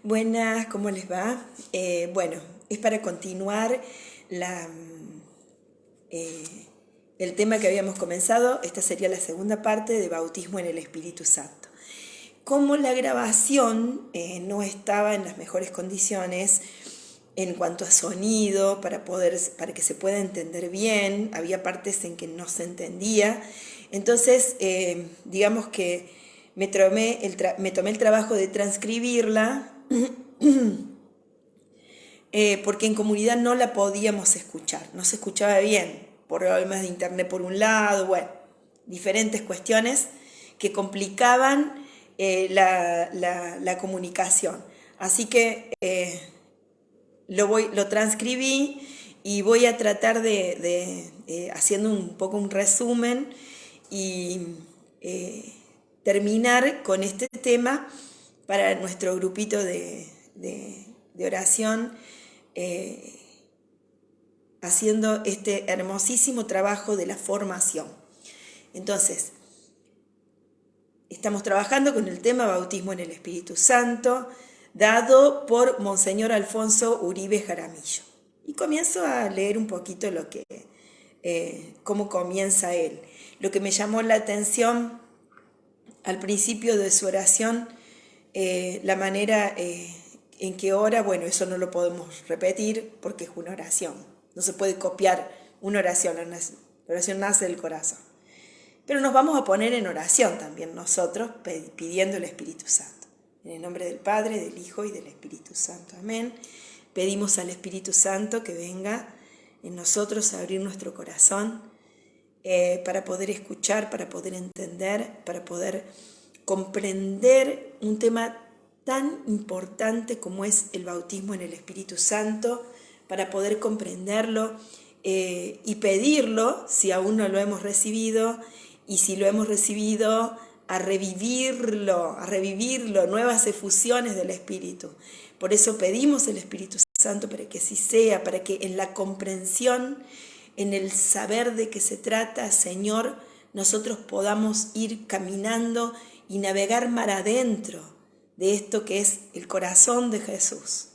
Buenas, ¿cómo les va? Bueno, es para continuar el tema que habíamos comenzado. Esta sería la segunda parte de bautismo en el Espíritu Santo. Como la grabación no estaba en las mejores condiciones en cuanto a sonido, para que se pueda entender bien, había partes en que no se entendía. Entonces, digamos que me tomé el trabajo de transcribirla, porque en comunidad no la podíamos escuchar, no se escuchaba bien, por problemas de internet por un lado, bueno, diferentes cuestiones que complicaban la comunicación. Así que lo transcribí y voy a tratar haciendo un poco un resumen y terminar con este tema para nuestro grupito de oración, haciendo este hermosísimo trabajo de la formación. Entonces, estamos trabajando con el tema bautismo en el Espíritu Santo, dado por Monseñor Alfonso Uribe Jaramillo. Y comienzo a leer un poquito cómo comienza él. Lo que me llamó la atención al principio de su oración, la manera en que ora, bueno, eso no lo podemos repetir porque es una oración. No se puede copiar una oración, la oración nace del corazón. Pero nos vamos a poner en oración también nosotros, pidiendo el Espíritu Santo. En el nombre del Padre, del Hijo y del Espíritu Santo. Amén. Pedimos al Espíritu Santo que venga en nosotros a abrir nuestro corazón para poder escuchar, para poder entender, para poder comprender un tema tan importante como es el bautismo en el Espíritu Santo, para poder comprenderlo y pedirlo si aún no lo hemos recibido, y si lo hemos recibido, a revivirlo, nuevas efusiones del Espíritu. Por eso pedimos el Espíritu Santo para que así sea, para que en la comprensión, en el saber de qué se trata, Señor, nosotros podamos ir caminando y navegar mar adentro de esto que es el corazón de Jesús.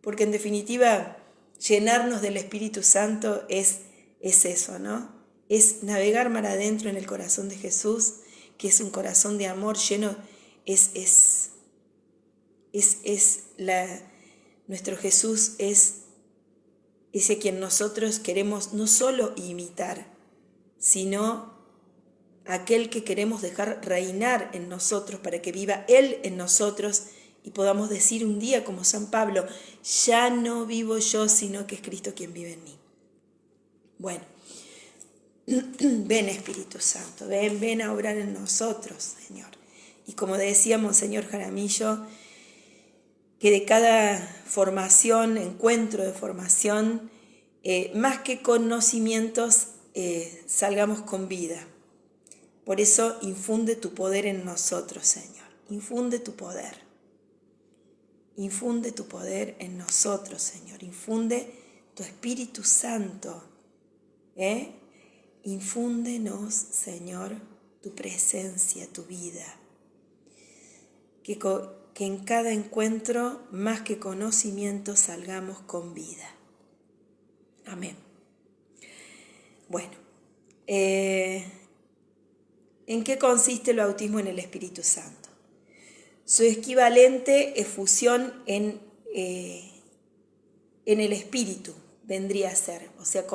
Porque en definitiva, llenarnos del Espíritu Santo es eso, ¿no? Es navegar mar adentro en el corazón de Jesús, que es un corazón de amor lleno, nuestro Jesús es ese quien nosotros queremos no solo imitar, sino aquel que queremos dejar reinar en nosotros para que viva Él en nosotros y podamos decir un día como San Pablo, ya no vivo yo, sino que es Cristo quien vive en mí. Bueno, ven Espíritu Santo, ven a obrar en nosotros, Señor. Y como decía Monseñor Jaramillo, que de cada formación, encuentro de formación, más que conocimientos, salgamos con vida. Por eso infunde tu poder en nosotros, Señor. Infunde tu poder. Infunde tu poder en nosotros, Señor. Infunde tu Espíritu Santo. Infúndenos, Señor, tu presencia, tu vida. Que en cada encuentro, más que conocimiento, salgamos con vida. Amén. Bueno, ¿en qué consiste el bautismo en el Espíritu Santo? Su equivalente efusión en el Espíritu vendría a ser. O sea,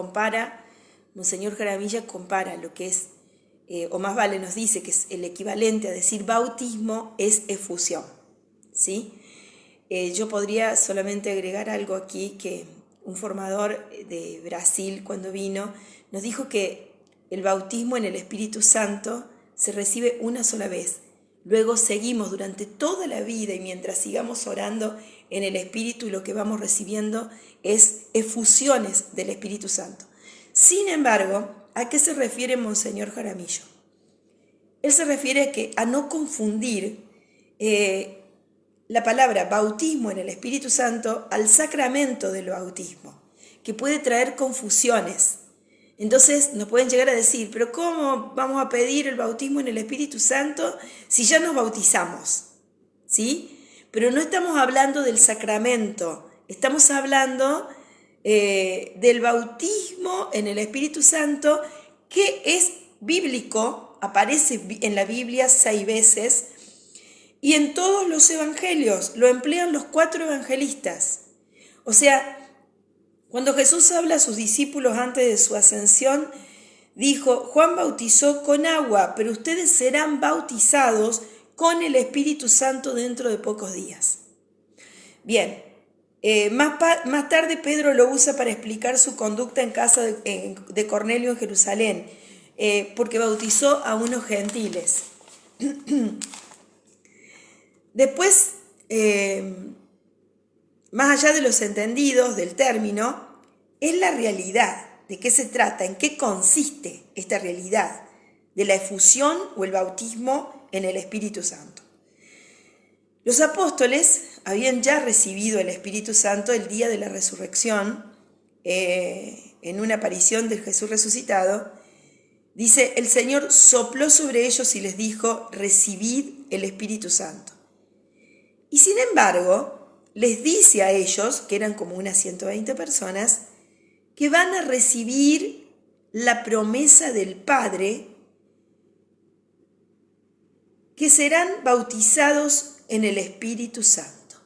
Monseñor Jaramillo compara lo que es, o más vale nos dice que es el equivalente a decir bautismo es efusión. ¿Sí? Yo podría solamente agregar algo aquí, que un formador de Brasil cuando vino nos dijo que el bautismo en el Espíritu Santo se recibe una sola vez. Luego seguimos durante toda la vida y mientras sigamos orando en el Espíritu, lo que vamos recibiendo es efusiones del Espíritu Santo. Sin embargo, ¿a qué se refiere Monseñor Jaramillo? Él se refiere a no confundir la palabra bautismo en el Espíritu Santo al sacramento del bautismo, que puede traer confusiones. Entonces nos pueden llegar a decir, pero ¿cómo vamos a pedir el bautismo en el Espíritu Santo si ya nos bautizamos? ¿sí? Pero no estamos hablando del sacramento, estamos hablando del bautismo en el Espíritu Santo, que es bíblico, aparece en la Biblia 6 veces, y en todos los evangelios lo emplean los 4 evangelistas. O sea, cuando Jesús habla a sus discípulos antes de su ascensión, dijo: Juan bautizó con agua, pero ustedes serán bautizados con el Espíritu Santo dentro de pocos días. Bien, más tarde Pedro lo usa para explicar su conducta en casa de Cornelio en Jerusalén, porque bautizó a unos gentiles. Después, más allá de los entendidos del término, es la realidad. ¿De qué se trata? ¿En qué consiste esta realidad de la efusión o el bautismo en el Espíritu Santo? Los apóstoles habían ya recibido el Espíritu Santo el día de la resurrección, en una aparición del Jesús resucitado. Dice: el Señor sopló sobre ellos y les dijo: recibid el Espíritu Santo. Y sin embargo, les dice a ellos, que eran como unas 120 personas, que van a recibir la promesa del Padre, que serán bautizados en el Espíritu Santo.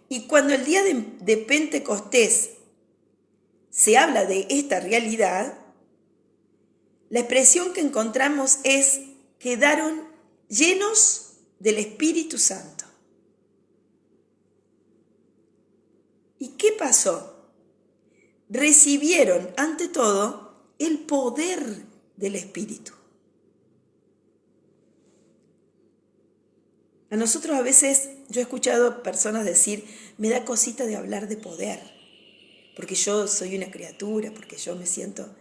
Y cuando el día de Pentecostés se habla de esta realidad, la expresión que encontramos es: quedaron llenos del Espíritu Santo. ¿Y qué pasó? Recibieron, ante todo, el poder del Espíritu. A nosotros a veces, yo he escuchado personas decir: me da cosita de hablar de poder, porque yo soy una criatura, porque yo me siento...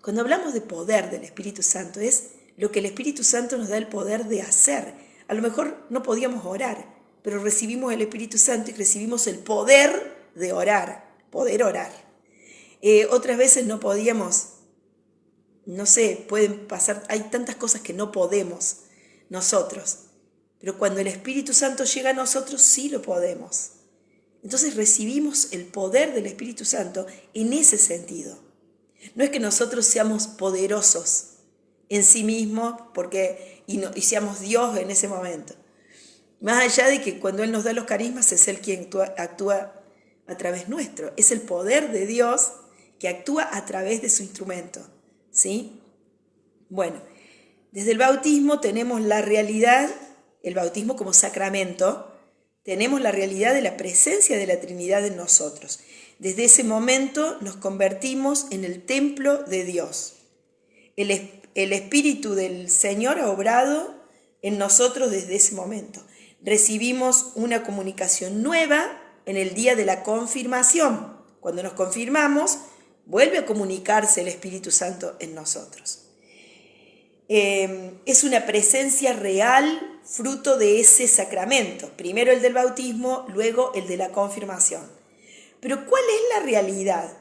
Cuando hablamos de poder del Espíritu Santo, es lo que el Espíritu Santo nos da el poder de hacer. A lo mejor no podíamos orar, pero recibimos el Espíritu Santo y recibimos el poder de orar, poder orar. Otras veces no podíamos, no sé, pueden pasar, hay tantas cosas que no podemos nosotros, pero cuando el Espíritu Santo llega a nosotros sí lo podemos. Entonces recibimos el poder del Espíritu Santo en ese sentido. No es que nosotros seamos poderosos en sí mismos y seamos Dios en ese momento. Más allá de que cuando Él nos da los carismas es Él quien actúa a través nuestro. Es el poder de Dios que actúa a través de su instrumento, ¿sí? Bueno, desde el bautismo tenemos la realidad, el bautismo como sacramento, tenemos la realidad de la presencia de la Trinidad en nosotros. Desde ese momento nos convertimos en el templo de Dios. El Espíritu del Señor ha obrado en nosotros desde ese momento. Recibimos una comunicación nueva en el día de la confirmación. Cuando nos confirmamos, vuelve a comunicarse el Espíritu Santo en nosotros. Es una presencia real, fruto de ese sacramento. Primero el del bautismo, luego el de la confirmación. Pero ¿cuál es la realidad?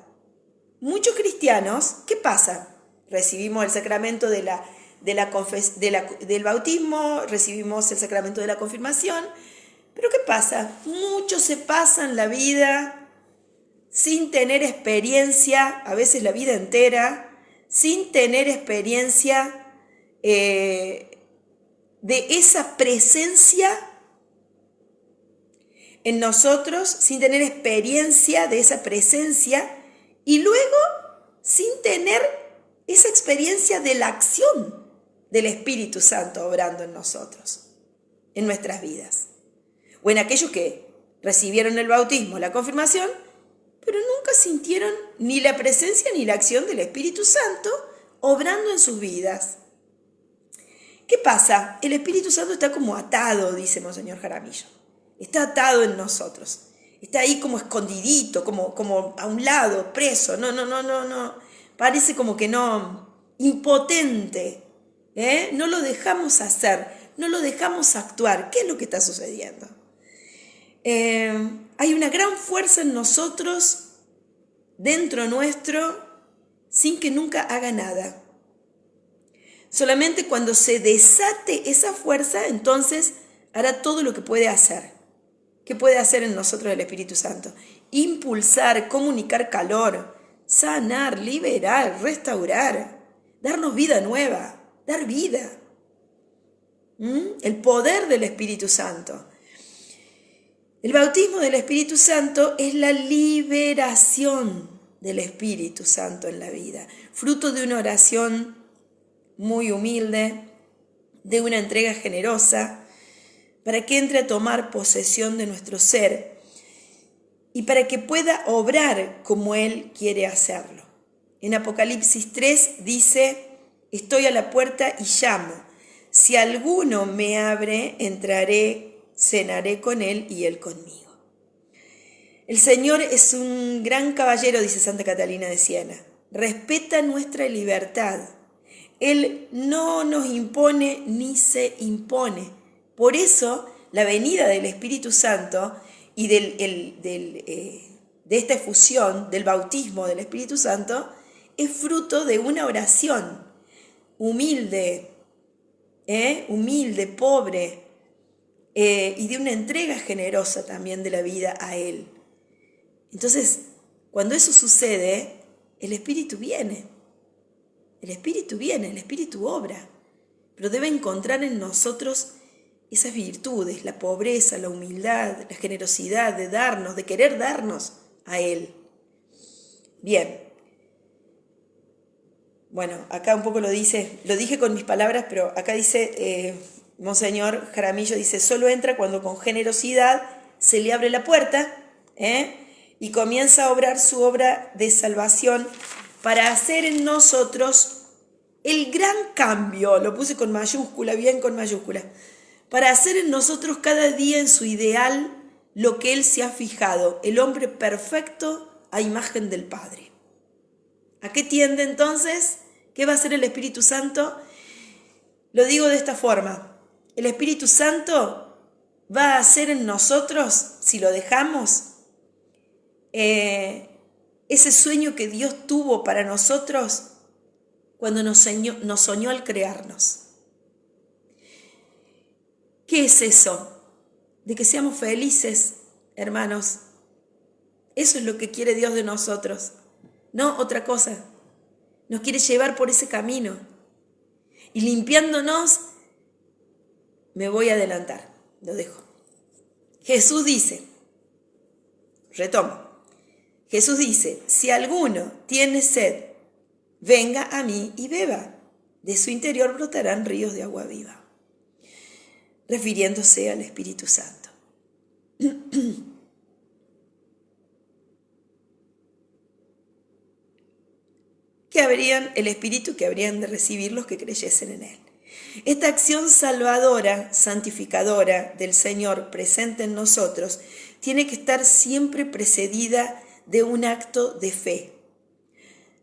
Muchos cristianos, ¿qué pasa? Recibimos el sacramento del bautismo, recibimos el sacramento de la confirmación, pero ¿qué pasa? Muchos se pasan la vida sin tener experiencia, a veces la vida entera, sin tener experiencia de esa presencia en nosotros, sin tener experiencia de esa presencia, y luego sin tener esa experiencia de la acción del Espíritu Santo obrando en nosotros, en nuestras vidas. O en aquellos que recibieron el bautismo, la confirmación, pero nunca sintieron ni la presencia ni la acción del Espíritu Santo obrando en sus vidas. ¿Qué pasa? El Espíritu Santo está como atado, dice Monseñor Jaramillo. Está atado en nosotros. Está ahí como escondidito, como a un lado, preso. No. Parece como que no, impotente. No lo dejamos hacer, no lo dejamos actuar. ¿Qué es lo que está sucediendo? Hay una gran fuerza en nosotros, dentro nuestro, sin que nunca haga nada. Solamente cuando se desate esa fuerza, entonces hará todo lo que puede hacer. ¿Qué puede hacer en nosotros el Espíritu Santo? Impulsar, comunicar calor, sanar, liberar, restaurar, darnos vida nueva, dar vida. El poder del Espíritu Santo. El bautismo del Espíritu Santo es la liberación del Espíritu Santo en la vida, fruto de una oración muy humilde, de una entrega generosa, para que entre a tomar posesión de nuestro ser y para que pueda obrar como Él quiere hacerlo. En Apocalipsis 3 dice: estoy a la puerta y llamo. Si alguno me abre, entraré, cenaré con él y él conmigo. El Señor es un gran caballero, dice Santa Catalina de Siena. Respeta nuestra libertad. Él no nos impone ni se impone. Por eso, la venida del Espíritu Santo y de esta efusión, del bautismo del Espíritu Santo, es fruto de una oración humilde, pobre, y de una entrega generosa también de la vida a Él. Entonces, cuando eso sucede, el Espíritu viene. El Espíritu obra, pero debe encontrar en nosotros esas virtudes, la pobreza, la humildad, la generosidad de darnos, de querer darnos a Él. Bien. Bueno, acá un poco lo dije con mis palabras, pero acá dice, Monseñor Jaramillo dice: solo entra cuando con generosidad se le abre la puerta, y comienza a obrar su obra de salvación para hacer en nosotros el gran cambio, lo puse con mayúscula, bien con mayúscula, para hacer en nosotros cada día en su ideal lo que Él se ha fijado, el hombre perfecto a imagen del Padre. ¿A qué tiende entonces? ¿Qué va a hacer el Espíritu Santo? Lo digo de esta forma: el Espíritu Santo va a hacer en nosotros, si lo dejamos, ese sueño que Dios tuvo para nosotros cuando nos soñó al crearnos. ¿Qué es eso? De que seamos felices, hermanos. Eso es lo que quiere Dios de nosotros, no otra cosa. Nos quiere llevar por ese camino. Y limpiándonos, me voy a adelantar, lo dejo. Jesús dice, retomo, Jesús dice: si alguno tiene sed, venga a mí y beba. De su interior brotarán ríos de agua viva. Refiriéndose al Espíritu Santo. Que habrían el Espíritu que habrían de recibir los que creyesen en Él. Esta acción salvadora, santificadora del Señor presente en nosotros tiene que estar siempre precedida de un acto de fe.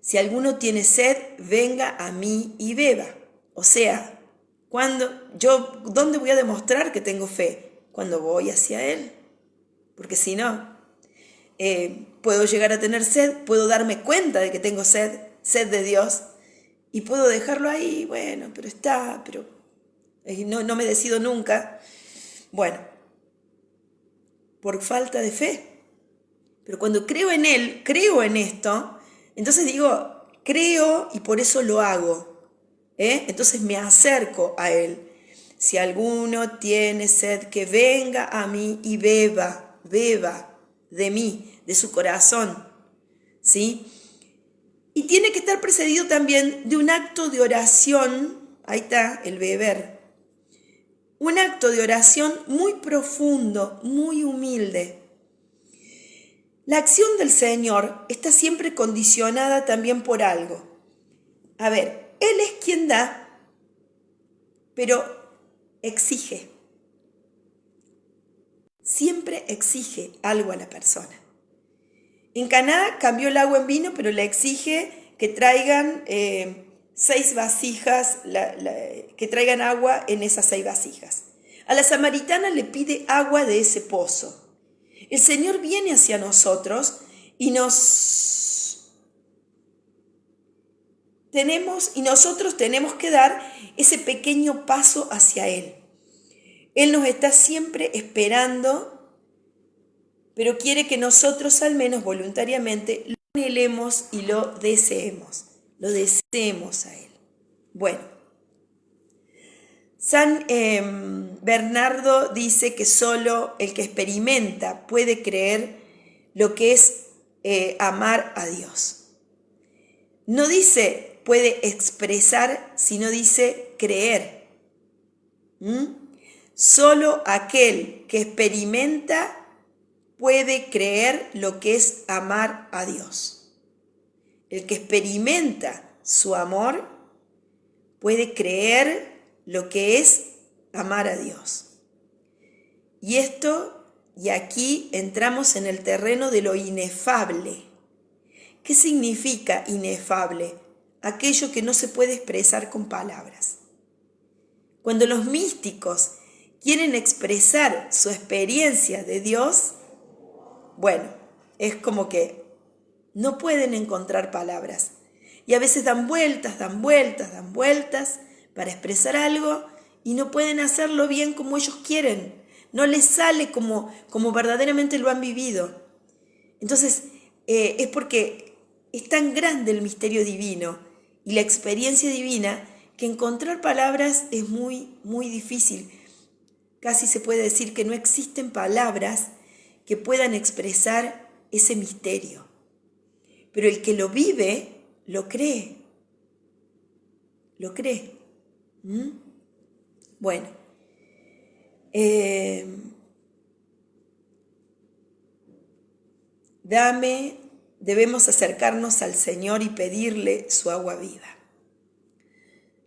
Si alguno tiene sed, venga a mí y beba. O sea, ¿dónde voy a demostrar que tengo fe? Cuando voy hacia Él. Porque si no, puedo llegar a tener sed, puedo darme cuenta de que tengo sed de Dios, y puedo dejarlo ahí, bueno, pero no me decido nunca. Bueno, por falta de fe. Pero cuando creo en Él, creo en esto, entonces digo, creo y por eso lo hago. Entonces me acerco a Él. Si alguno tiene sed, que venga a mí y beba de mí, de su corazón, ¿sí? Y tiene que estar precedido también de un acto de oración, ahí está el beber, un acto de oración muy profundo, muy humilde. La acción del Señor está siempre condicionada también por algo. A ver, Él es quien da, pero exige. Siempre exige algo a la persona. En Caná cambió el agua en vino, pero le exige que traigan 6 vasijas, que traigan agua en esas 6 vasijas. A la samaritana le pide agua de ese pozo. El Señor viene hacia nosotros y nos nosotros tenemos que dar ese pequeño paso hacia Él. Él nos está siempre esperando, pero quiere que nosotros al menos voluntariamente lo anhelemos y lo deseemos a Él. Bueno, San Bernardo dice que solo el que experimenta puede creer lo que es amar a Dios. No dice puede expresar, sino dice creer. Solo aquel que experimenta puede creer lo que es amar a Dios. El que experimenta su amor puede creer lo que es amar a Dios. Y aquí entramos en el terreno de lo inefable. ¿Qué significa inefable? Aquello que no se puede expresar con palabras. Cuando los místicos quieren expresar su experiencia de Dios, bueno, es como que no pueden encontrar palabras. Y a veces dan vueltas para expresar algo y no pueden hacerlo bien como ellos quieren. No les sale como verdaderamente lo han vivido. Entonces, es porque es tan grande el misterio divino y la experiencia divina que encontrar palabras es muy, muy difícil. Casi se puede decir que no existen palabras que puedan expresar ese misterio. Pero el que lo vive, lo cree. Lo cree. Bueno. Debemos acercarnos al Señor y pedirle su agua viva.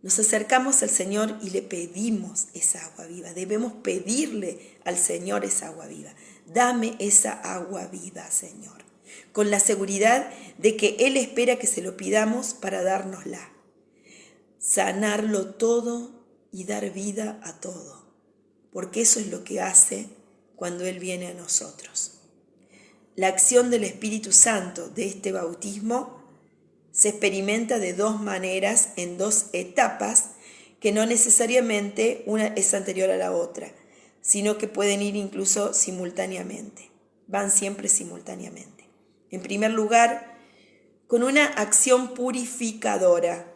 Nos acercamos al Señor y le pedimos esa agua viva. Debemos pedirle al Señor esa agua viva. Dame esa agua viva, Señor, con la seguridad de que Él espera que se lo pidamos para dárnosla. Sanarlo todo y dar vida a todo, porque eso es lo que hace cuando Él viene a nosotros. La acción del Espíritu Santo de este bautismo se experimenta de dos maneras, en dos etapas, que no necesariamente una es anterior a la otra, sino que pueden ir incluso simultáneamente, van siempre simultáneamente. En primer lugar, con una acción purificadora.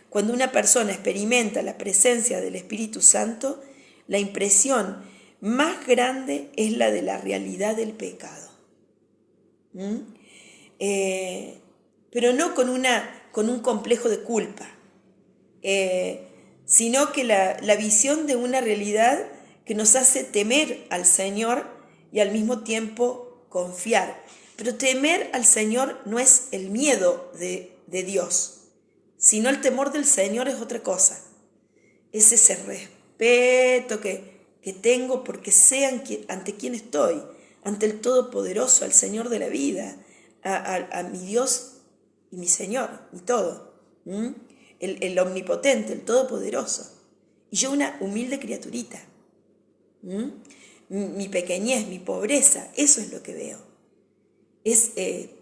Cuando una persona experimenta la presencia del Espíritu Santo, la impresión más grande es la de la realidad del pecado. Pero no con un complejo de culpa, sino que la visión de una realidad que nos hace temer al Señor y al mismo tiempo confiar. Pero temer al Señor no es el miedo de Dios, sino el temor del Señor es otra cosa. Es ese respeto que tengo porque sé ante quién estoy, ante el Todopoderoso, al Señor de la vida, a mi Dios y mi Señor, mi todo, el omnipotente, el todopoderoso. Y yo una humilde criaturita, mi pequeñez, mi pobreza, eso es lo que veo.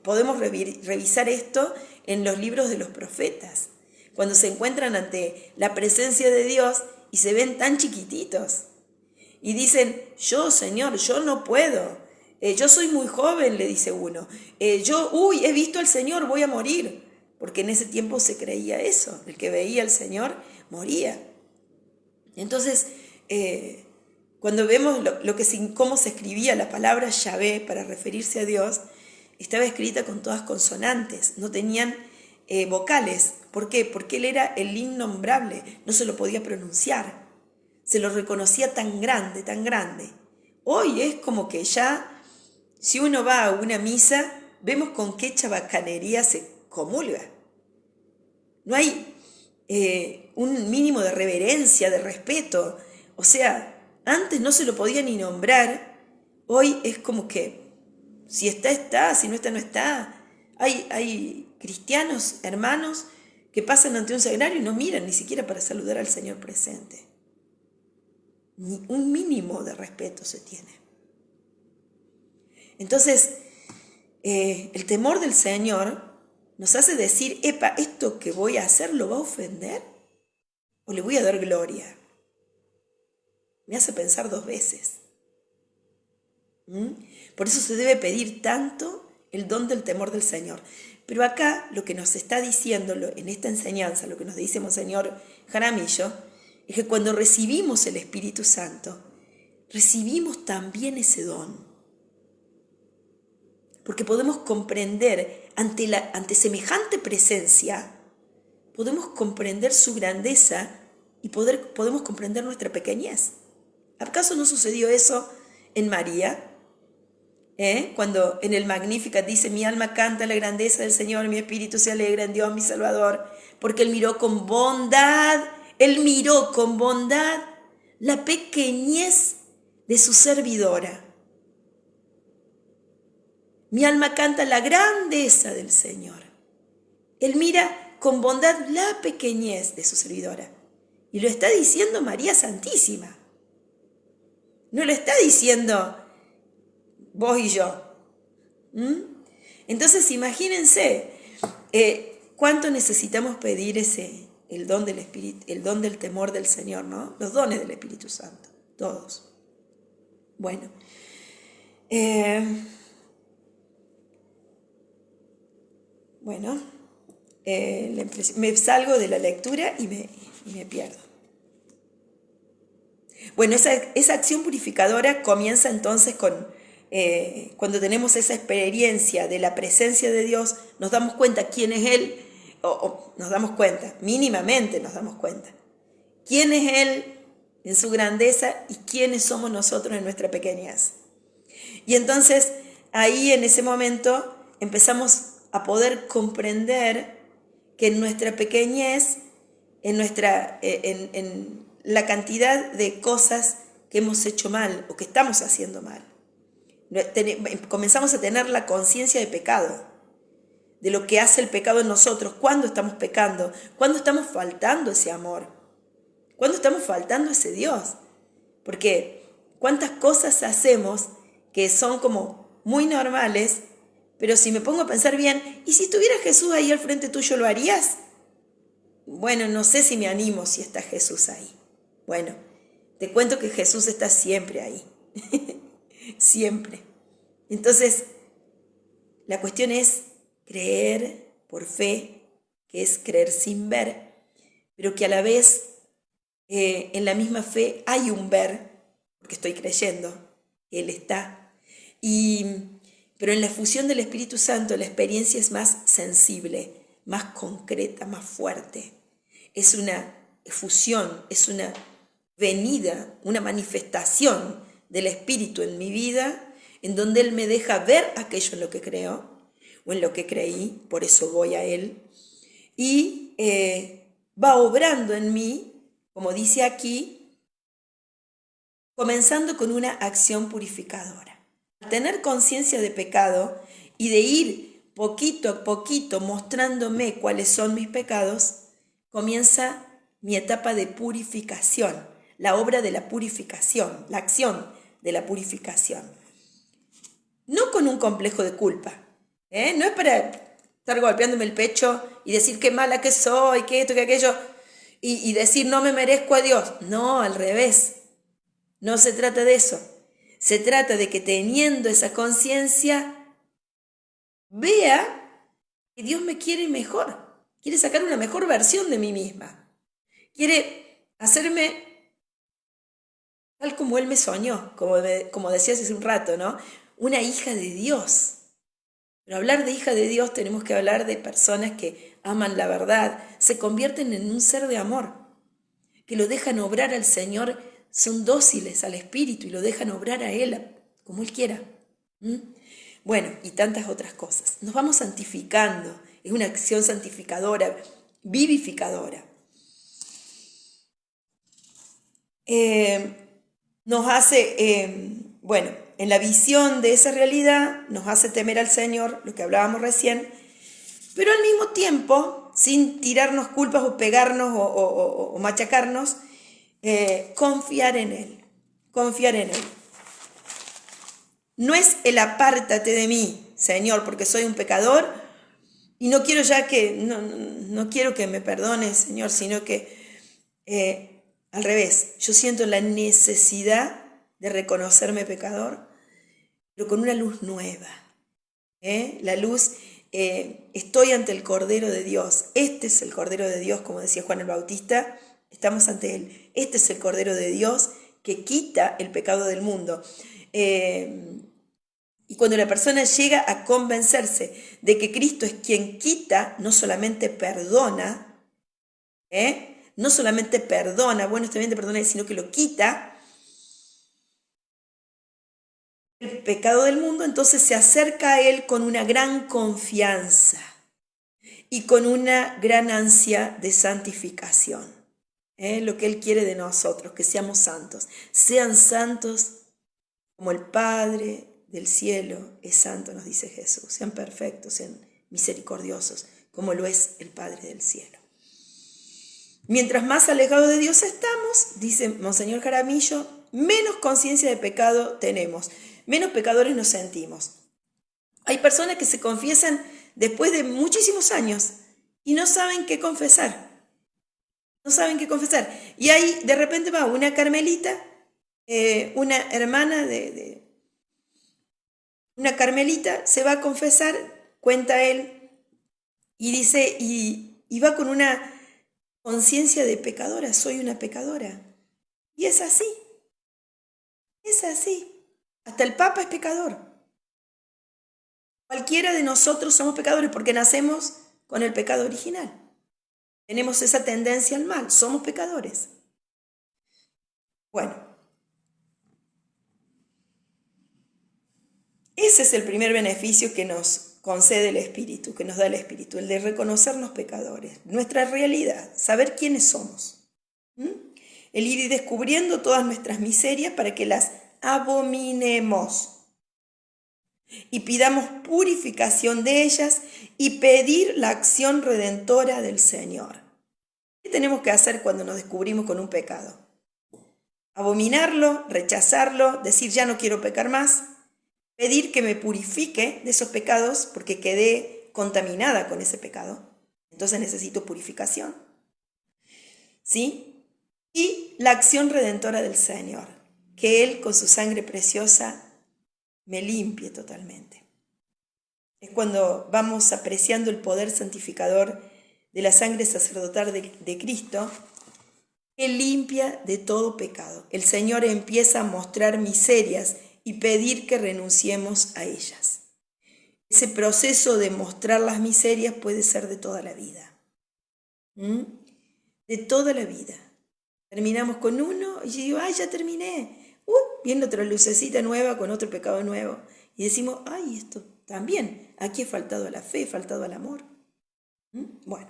Podemos revisar esto en los libros de los profetas, cuando se encuentran ante la presencia de Dios y se ven tan chiquititos y dicen, yo Señor, yo no puedo. Yo soy muy joven, le dice uno. He visto al Señor, voy a morir. Porque en ese tiempo se creía eso. El que veía al Señor moría. Entonces, cuando vemos cómo se escribía la palabra Yahvé para referirse a Dios, estaba escrita con todas consonantes. No tenían vocales. ¿Por qué? Porque Él era el innombrable. No se lo podía pronunciar. Se lo reconocía tan grande, tan grande. Hoy es como que ya... Si uno va a una misa, vemos con qué chabacanería se comulga. No hay un mínimo de reverencia, de respeto. O sea, antes no se lo podía ni nombrar. Hoy es como que si está, está, si no está, no está. Hay cristianos, hermanos, que pasan ante un sagrario y no miran ni siquiera para saludar al Señor presente. Ni un mínimo de respeto se tiene. Entonces, el temor del Señor nos hace decir, epa, ¿esto que voy a hacer lo va a ofender? ¿O le voy a dar gloria? Me hace pensar 2 veces. Por eso se debe pedir tanto el don del temor del Señor. Pero acá lo que nos está diciendo en esta enseñanza, lo que nos dice Monseñor Jaramillo, es que cuando recibimos el Espíritu Santo, recibimos también ese don. Porque podemos comprender, ante semejante presencia, podemos comprender su grandeza y podemos comprender nuestra pequeñez. ¿Acaso no sucedió eso en María? Cuando en el Magnificat dice, mi alma canta la grandeza del Señor, mi espíritu se alegra en Dios mi Salvador, porque Él miró con bondad la pequeñez de su servidora. Mi alma canta la grandeza del Señor. Él mira con bondad la pequeñez de su servidora. Y lo está diciendo María Santísima. No lo está diciendo vos y yo. Entonces imagínense cuánto necesitamos pedir el don del Espíritu, el don del temor del Señor, ¿no? Los dones del Espíritu Santo, todos. Bueno, me salgo de la lectura y me pierdo. Bueno, esa acción purificadora comienza entonces cuando tenemos esa experiencia de la presencia de Dios, nos damos cuenta quién es Él, o nos damos cuenta, mínimamente nos damos cuenta, quién es Él en su grandeza y quiénes somos nosotros en nuestra pequeñez. Y entonces ahí en ese momento empezamos a poder comprender que en nuestra pequeñez, en la cantidad de cosas que hemos hecho mal o que estamos haciendo mal, comenzamos a tener la conciencia de pecado, de lo que hace el pecado en nosotros, cuando estamos pecando, cuando estamos faltando ese amor, cuando estamos faltando ese Dios. Porque cuántas cosas hacemos que son como muy normales, pero si me pongo a pensar bien, ¿y si estuviera Jesús ahí al frente tuyo, lo harías? Bueno, no sé si me animo si está Jesús ahí. Bueno, te cuento que Jesús está siempre ahí. Siempre. Entonces, la cuestión es creer por fe, que es creer sin ver, pero que a la vez en la misma fe hay un ver, porque estoy creyendo que Él está. Pero en la fusión del Espíritu Santo la experiencia es más sensible, más concreta, más fuerte. Es una fusión, es una venida, una manifestación del Espíritu en mi vida, en donde Él me deja ver aquello en lo que creo o en lo que creí, por eso voy a Él, y va obrando en mí, como dice aquí, comenzando con una acción purificadora. Al tener conciencia de pecado y de ir poquito a poquito mostrándome cuáles son mis pecados, comienza mi etapa de purificación, la obra de la purificación, la acción de la purificación. No con un complejo de culpa, no es para estar golpeándome el pecho y decir qué mala que soy, que esto, que aquello, y decir no me merezco a Dios. No, al revés, no se trata de eso. Se trata de que teniendo esa conciencia, vea que Dios me quiere mejor, quiere sacar una mejor versión de mí misma, quiere hacerme tal como Él me soñó, como decías hace un rato, ¿no? Una hija de Dios. Pero hablar de hija de Dios tenemos que hablar de personas que aman la verdad, se convierten en un ser de amor, que lo dejan obrar al Señor, son dóciles al Espíritu y lo dejan obrar a Él como Él quiera. Bueno, y tantas otras cosas. Nos vamos santificando, es una acción santificadora, vivificadora. Nos hace, en la visión de esa realidad, nos hace temer al Señor, lo que hablábamos recién, pero al mismo tiempo, sin tirarnos culpas o pegarnos o machacarnos, confiar en Él. No es el apártate de mí, Señor, porque soy un pecador, Y no quiero ya que, no quiero que me perdones, Señor, sino que al revés, yo siento la necesidad de reconocerme pecador, pero con una luz nueva. La luz, estoy ante el Cordero de Dios. Este es el Cordero de Dios, como decía Juan el Bautista, estamos ante Él. Este es el Cordero de Dios que quita el pecado del mundo. Y cuando la persona llega a convencerse de que Cristo es quien quita, no solamente perdona, no solamente perdona, bueno, está bien de perdonar, sino que lo quita, el pecado del mundo, entonces se acerca a Él con una gran confianza y con una gran ansia de santificación. Lo que Él quiere de nosotros, que seamos santos. Sean santos como el Padre del cielo es santo, nos dice Jesús. Sean perfectos, sean misericordiosos, como lo es el Padre del cielo. Mientras más alejados de Dios estamos, dice Monseñor Jaramillo, menos conciencia de pecado tenemos, menos pecadores nos sentimos. Hay personas que se confiesan después de muchísimos años y no saben qué confesar. No saben qué confesar. Y ahí de repente va una carmelita, una hermana una carmelita se va a confesar, cuenta él, y dice, y va con una conciencia de pecadora, soy una pecadora. Y es así. Es así. Hasta el Papa es pecador. Cualquiera de nosotros somos pecadores porque nacemos con el pecado original. Tenemos esa tendencia al mal, somos pecadores. Bueno, ese es el primer beneficio que nos concede el Espíritu, que nos da el Espíritu, el de reconocernos pecadores, nuestra realidad, saber quiénes somos. El ir descubriendo todas nuestras miserias para que las abominemos y pidamos purificación de ellas y pedir la acción redentora del Señor. ¿Qué tenemos que hacer cuando nos descubrimos con un pecado? Abominarlo, rechazarlo, decir ya no quiero pecar más, pedir que me purifique de esos pecados porque quedé contaminada con ese pecado. Entonces necesito purificación. ¿Sí? Y la acción redentora del Señor, que Él con su sangre preciosa me limpie totalmente. Es cuando vamos apreciando el poder santificador de la sangre sacerdotal de Cristo, que limpia de todo pecado. El Señor empieza a mostrar miserias y pedir que renunciemos a ellas. Ese proceso de mostrar las miserias puede ser de toda la vida. De toda la vida. Terminamos con uno y yo digo, ¡ay, ya terminé! Viene otra lucecita nueva con otro pecado nuevo. Y decimos, ¡ay, esto también! Aquí he faltado a la fe, he faltado al amor. Bueno.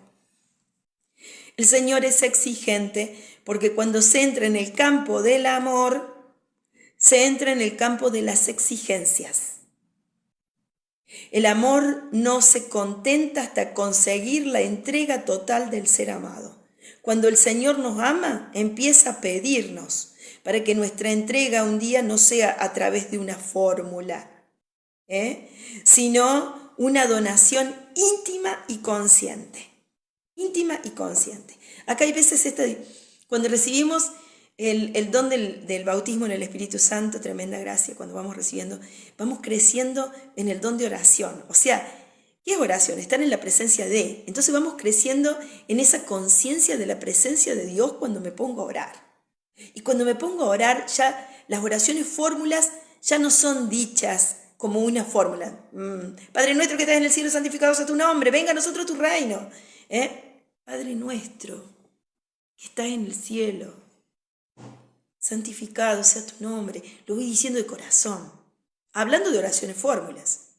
El Señor es exigente porque cuando se entra en el campo del amor, se entra en el campo de las exigencias. El amor no se contenta hasta conseguir la entrega total del ser amado. Cuando el Señor nos ama, empieza a pedirnos para que nuestra entrega un día no sea a través de una fórmula, sino una donación íntima y consciente. Íntima y consciente. Acá hay veces cuando recibimos el don del bautismo en el Espíritu Santo, tremenda gracia, cuando vamos recibiendo, vamos creciendo en el don de oración. O sea, ¿qué es oración? Estar en la presencia de. Entonces vamos creciendo en esa conciencia de la presencia de Dios cuando me pongo a orar. Y cuando me pongo a orar, ya las oraciones fórmulas ya no son dichas como una fórmula. Padre nuestro que estás en el cielo, santificado sea tu nombre, venga a nosotros tu reino. Padre nuestro que estás en el cielo, santificado sea tu nombre. Lo voy diciendo de corazón, hablando de oraciones fórmulas,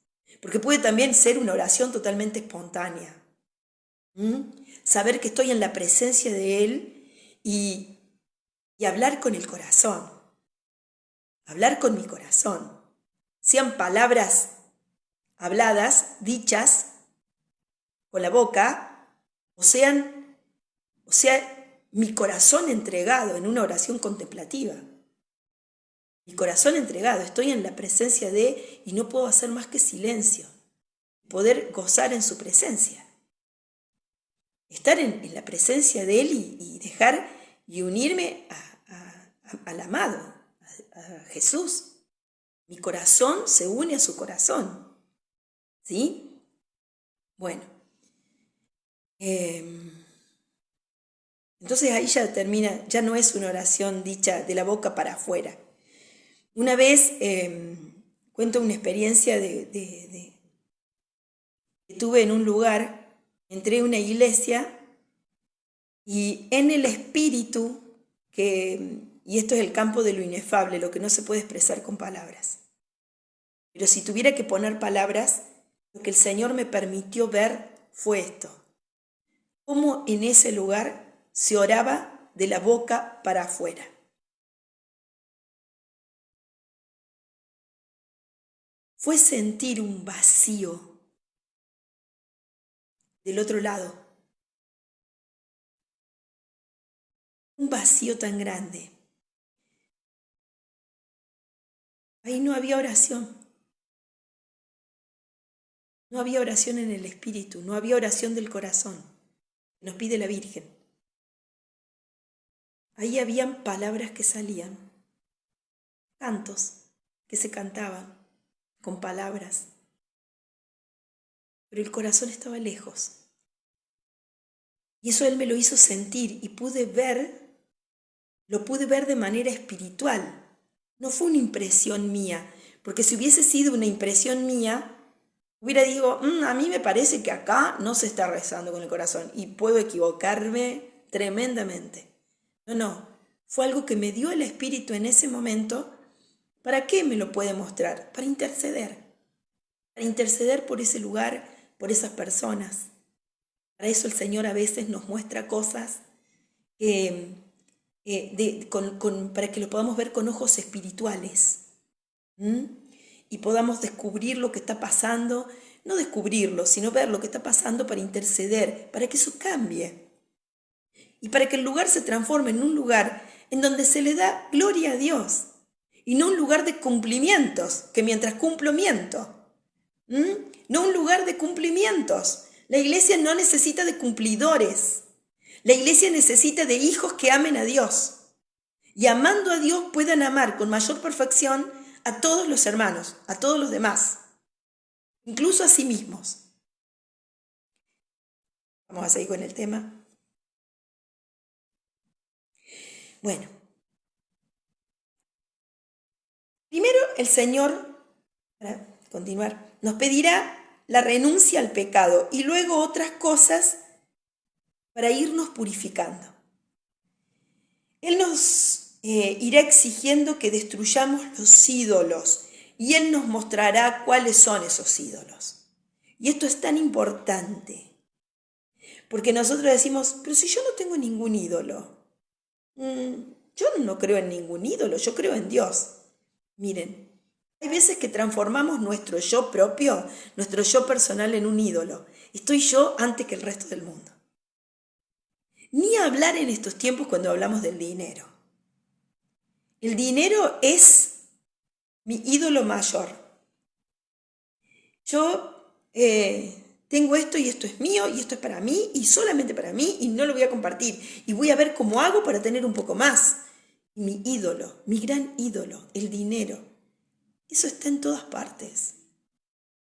porque puede también ser una oración totalmente espontánea. Saber que estoy en la presencia de Él y hablar con el corazón, hablar con mi corazón. Sean palabras habladas, dichas con la boca, o sea mi corazón entregado en una oración contemplativa. Mi corazón entregado, estoy en la presencia de y no puedo hacer más que silencio. poder gozar en su presencia. Estar en la presencia de Él y dejar y unirme al amado, a Jesús. Mi corazón se une a su corazón. ¿Sí? Bueno. Entonces ahí ya termina, ya no es una oración dicha de la boca para afuera. Una vez cuento una experiencia que tuve en un lugar, entré a una iglesia y en el espíritu, y esto es el campo de lo inefable, lo que no se puede expresar con palabras. Pero si tuviera que poner palabras, lo que el Señor me permitió ver fue esto. Cómo en ese lugar se oraba de la boca para afuera. Fue sentir un vacío del otro lado. Un vacío tan grande. Ahí no había oración. No había oración en el espíritu, no había oración del corazón. Nos pide la Virgen. Ahí habían palabras que salían, cantos que se cantaban con palabras, pero el corazón estaba lejos. Y eso Él me lo hizo sentir y lo pude ver de manera espiritual. No fue una impresión mía, porque si hubiese sido una impresión mía, hubiera dicho, a mí me parece que acá no se está rezando con el corazón y puedo equivocarme tremendamente. No, fue algo que me dio el Espíritu en ese momento. ¿Para qué me lo puede mostrar? Para interceder por ese lugar, por esas personas. Para eso el Señor a veces nos muestra cosas para que lo podamos ver con ojos espirituales. Y podamos descubrir lo que está pasando, no descubrirlo, sino ver lo que está pasando para interceder, para que eso cambie. Y para que el lugar se transforme en un lugar en donde se le da gloria a Dios. Y no un lugar de cumplimientos, que mientras cumplo miento. No un lugar de cumplimientos. La iglesia no necesita de cumplidores. La iglesia necesita de hijos que amen a Dios. Y amando a Dios puedan amar con mayor perfección a todos los hermanos, a todos los demás, incluso a sí mismos. Vamos a seguir con el tema. Bueno, primero el Señor, para continuar, nos pedirá la renuncia al pecado y luego otras cosas para irnos purificando. Él nos irá exigiendo que destruyamos los ídolos y Él nos mostrará cuáles son esos ídolos. Y esto es tan importante, porque nosotros decimos, pero si yo no tengo ningún ídolo, yo no creo en ningún ídolo, yo creo en Dios. Miren, hay veces que transformamos nuestro yo propio, nuestro yo personal en un ídolo. Estoy yo antes que el resto del mundo. Ni hablar en estos tiempos cuando hablamos del dinero. El dinero es mi ídolo mayor. Yo tengo esto y esto es mío y esto es para mí y solamente para mí y no lo voy a compartir. Y voy a ver cómo hago para tener un poco más. Y mi ídolo, mi gran ídolo, el dinero, eso está en todas partes.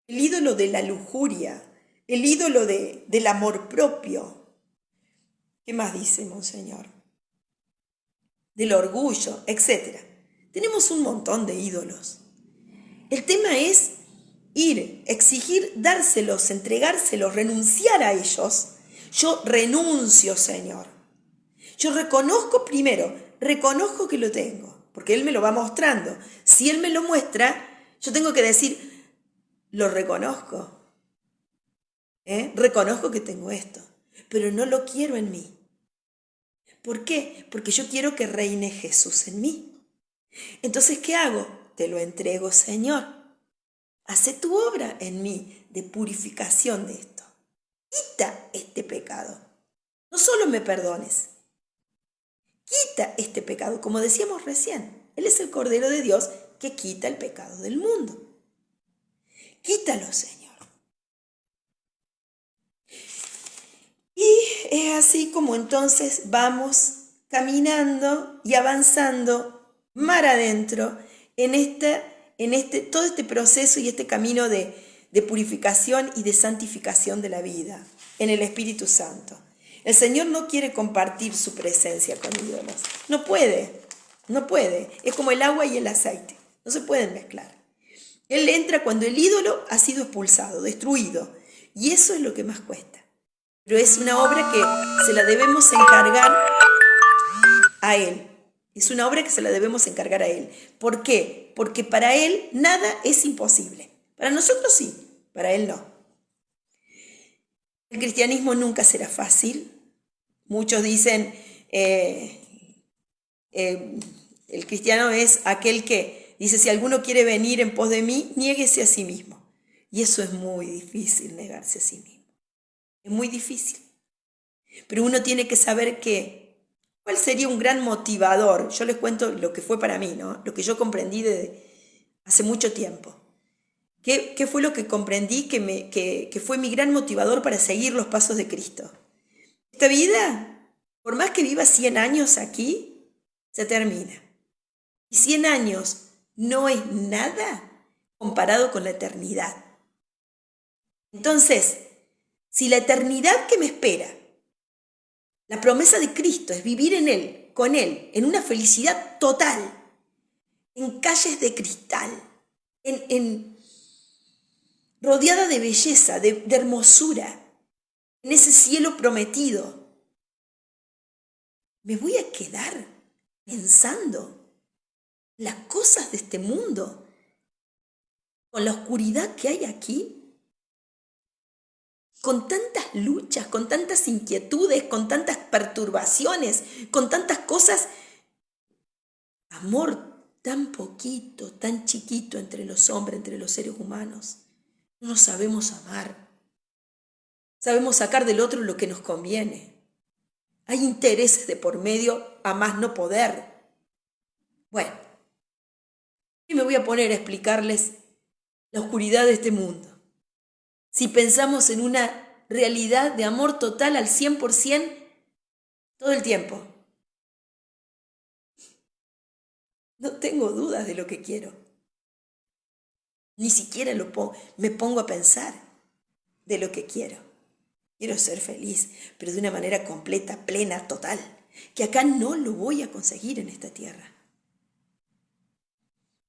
El ídolo de la lujuria, el ídolo del amor propio. ¿Qué más dice Monseñor? Del orgullo, etc. Tenemos un montón de ídolos. El tema es ir, exigir, dárselos, entregárselos, renunciar a ellos. Yo renuncio, Señor. Yo reconozco que lo tengo, porque Él me lo va mostrando. Si Él me lo muestra, yo tengo que decir, lo reconozco. Reconozco que tengo esto, pero no lo quiero en mí. ¿Por qué? Porque yo quiero que reine Jesús en mí. Entonces, ¿qué hago? Te lo entrego, Señor. Hace tu obra en mí de purificación de esto. Quita este pecado. No solo me perdones. Quita este pecado, como decíamos recién. Él es el Cordero de Dios que quita el pecado del mundo. Quítalo, Señor. es así como entonces vamos caminando y avanzando mar adentro todo este proceso y este camino de purificación y de santificación de la vida en el Espíritu Santo. El Señor no quiere compartir su presencia con ídolos. No puede. Es como el agua y el aceite. No se pueden mezclar. Él entra cuando el ídolo ha sido expulsado, destruido. Y eso es lo que más cuesta. Pero es una obra que se la debemos encargar a Él. Es una obra que se la debemos encargar a Él. ¿Por qué? Porque para Él nada es imposible. Para nosotros sí, para Él no. El cristianismo nunca será fácil. Muchos dicen, el cristiano es aquel que dice, si alguno quiere venir en pos de mí, niéguese a sí mismo. Y eso es muy difícil, negarse a sí mismo. Es muy difícil. Pero uno tiene que saber cuál sería un gran motivador. Yo les cuento lo que fue para mí, ¿no? Lo que yo comprendí desde hace mucho tiempo. ¿Qué fue lo que comprendí que fue mi gran motivador para seguir los pasos de Cristo? Esta vida, por más que viva 100 años aquí, se termina. Y 100 años no es nada comparado con la eternidad. Entonces, si la eternidad que me espera, la promesa de Cristo es vivir en Él, con Él, en una felicidad total, en calles de cristal, rodeada de belleza, de hermosura, en ese cielo prometido, me voy a quedar pensando las cosas de este mundo, con la oscuridad que hay aquí, con tantas luchas, con tantas inquietudes, con tantas perturbaciones, con tantas cosas. Amor tan poquito, tan chiquito entre los hombres, entre los seres humanos. No nos sabemos amar. Sabemos sacar del otro lo que nos conviene. Hay intereses de por medio a más no poder. Bueno, y me voy a poner a explicarles la oscuridad de este mundo. Si pensamos en una realidad de amor total al 100% todo el tiempo. No tengo dudas de lo que quiero. Ni siquiera me pongo a pensar de lo que quiero. Quiero ser feliz, pero de una manera completa, plena, total, que acá no lo voy a conseguir en esta tierra.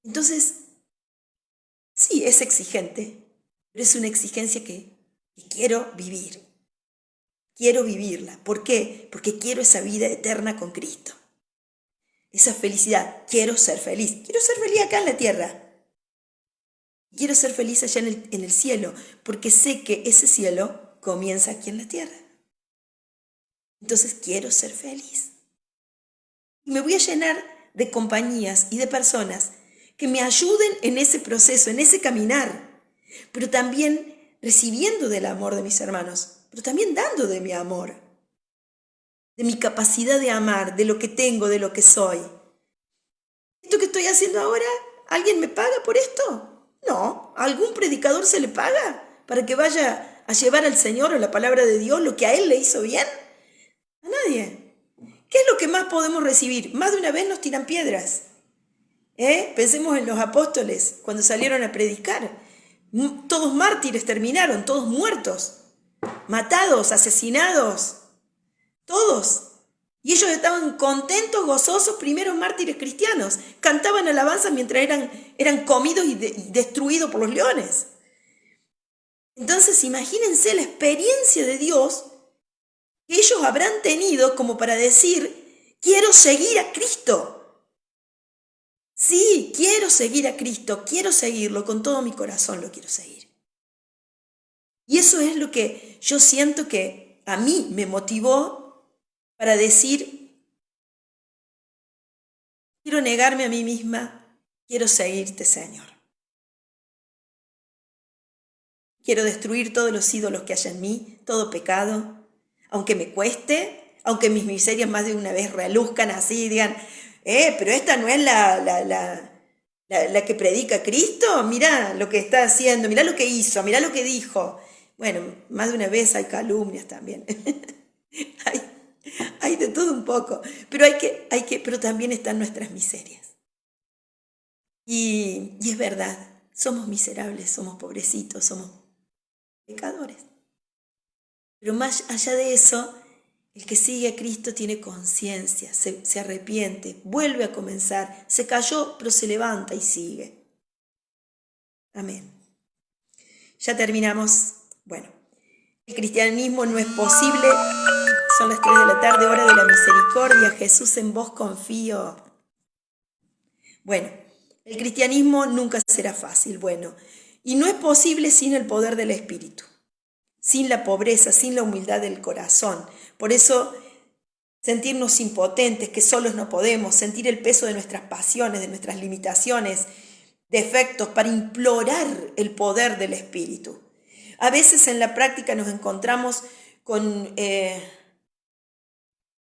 Entonces, sí, es exigente, pero es una exigencia que quiero vivir. Quiero vivirla. ¿Por qué? Porque quiero esa vida eterna con Cristo. Esa felicidad. Quiero ser feliz. Quiero ser feliz acá en la tierra. Quiero ser feliz allá en el cielo, porque sé que ese cielo comienza aquí en la tierra. Entonces quiero ser feliz. Y me voy a llenar de compañías y de personas que me ayuden en ese proceso, en ese caminar, pero también recibiendo del amor de mis hermanos, pero también dando de mi amor, de mi capacidad de amar, de lo que tengo, de lo que soy. ¿Esto que estoy haciendo ahora, alguien me paga por esto? No. ¿A algún predicador se le paga para que vaya a llevar al Señor o la palabra de Dios lo que a Él le hizo bien? A nadie. ¿Qué es lo que más podemos recibir? Más de una vez nos tiran piedras. Pensemos en los apóstoles cuando salieron a predicar. Todos mártires terminaron, todos muertos, matados, asesinados, todos. Y ellos estaban contentos, gozosos, primeros mártires cristianos. Cantaban alabanzas mientras eran comidos y destruidos por los leones. Entonces imagínense la experiencia de Dios que ellos habrán tenido como para decir, quiero seguir a Cristo. Sí, quiero seguir a Cristo, quiero seguirlo, con todo mi corazón lo quiero seguir. Y eso es lo que yo siento que a mí me motivó para decir, quiero negarme a mí misma, quiero seguirte, Señor. Quiero destruir todos los ídolos que haya en mí, todo pecado, aunque me cueste, aunque mis miserias más de una vez reluzcan así y digan, pero esta no es la que predica Cristo, mirá lo que está haciendo, mirá lo que hizo, mirá lo que dijo. Bueno, más de una vez hay calumnias también. Hay, hay de todo un poco, pero también están nuestras miserias. Y es verdad, somos miserables, somos pobrecitos, somos pecadores. Pero más allá de eso, el que sigue a Cristo tiene conciencia, se arrepiente, vuelve a comenzar, se cayó, pero se levanta y sigue. Amén. Ya terminamos. Bueno, el cristianismo no es posible. Son las 3 de la tarde, hora de la misericordia. Jesús, en vos confío. Bueno, el cristianismo nunca será fácil. Bueno, y no es posible sin el poder del Espíritu, sin la pobreza, sin la humildad del corazón. Por eso, sentirnos impotentes, que solos no podemos, sentir el peso de nuestras pasiones, de nuestras limitaciones, defectos, para implorar el poder del Espíritu. A veces en la práctica nos encontramos con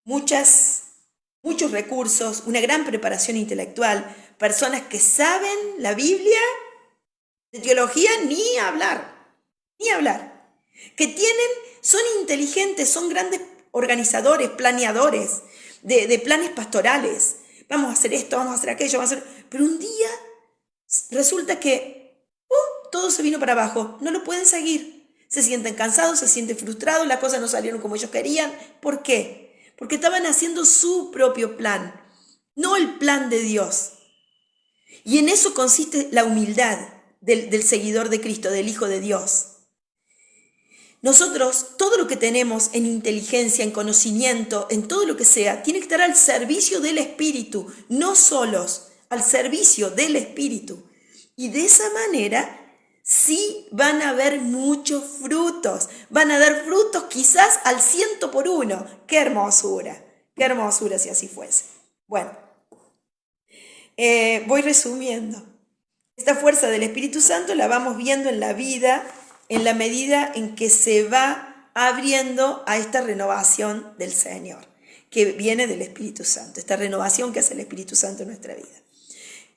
muchos recursos, una gran preparación intelectual, personas que saben la Biblia, de teología, ni hablar, que son inteligentes, son grandes organizadores, planeadores de planes pastorales. Vamos a hacer esto, vamos a hacer aquello, pero un día resulta que todo se vino para abajo, no lo pueden seguir. Se sienten cansados, se sienten frustrados, las cosas no salieron como ellos querían. ¿Por qué? Porque estaban haciendo su propio plan, no el plan de Dios. Y en eso consiste la humildad del seguidor de Cristo, del Hijo de Dios. Nosotros, todo lo que tenemos en inteligencia, en conocimiento, en todo lo que sea, tiene que estar al servicio del Espíritu, no solos, al servicio del Espíritu. Y de esa manera sí van a haber muchos frutos, van a dar frutos quizás al 100 por 1. ¡Qué hermosura si así fuese! Bueno, voy resumiendo. Esta fuerza del Espíritu Santo la vamos viendo en la vida en la medida en que se va abriendo a esta renovación del Señor, que viene del Espíritu Santo, esta renovación que hace el Espíritu Santo en nuestra vida.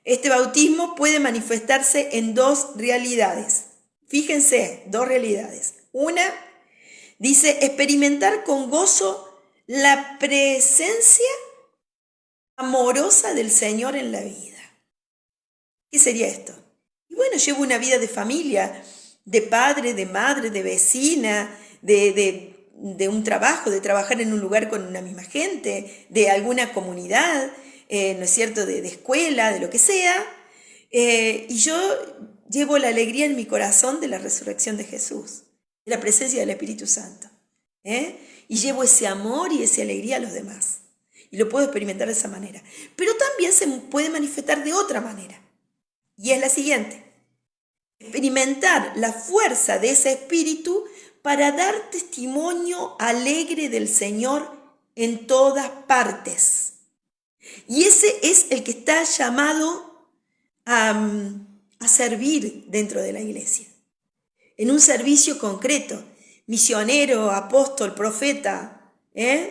Este bautismo puede manifestarse en 2 realidades. Fíjense, 2 realidades. Una, dice, experimentar con gozo la presencia amorosa del Señor en la vida. ¿Qué sería esto? Y bueno, llevo una vida de familia, de padre, de madre, de vecina, de un trabajo, de trabajar en un lugar con una misma gente, de alguna comunidad, ¿no es cierto?, de escuela, de lo que sea. Y yo llevo la alegría en mi corazón de la resurrección de Jesús, de la presencia del Espíritu Santo. Y llevo ese amor y esa alegría a los demás. Y lo puedo experimentar de esa manera. Pero también se puede manifestar de otra manera. Y es la siguiente: experimentar la fuerza de ese espíritu para dar testimonio alegre del Señor en todas partes. Y ese es el que está llamado a servir dentro de la iglesia, en un servicio concreto, misionero, apóstol, profeta,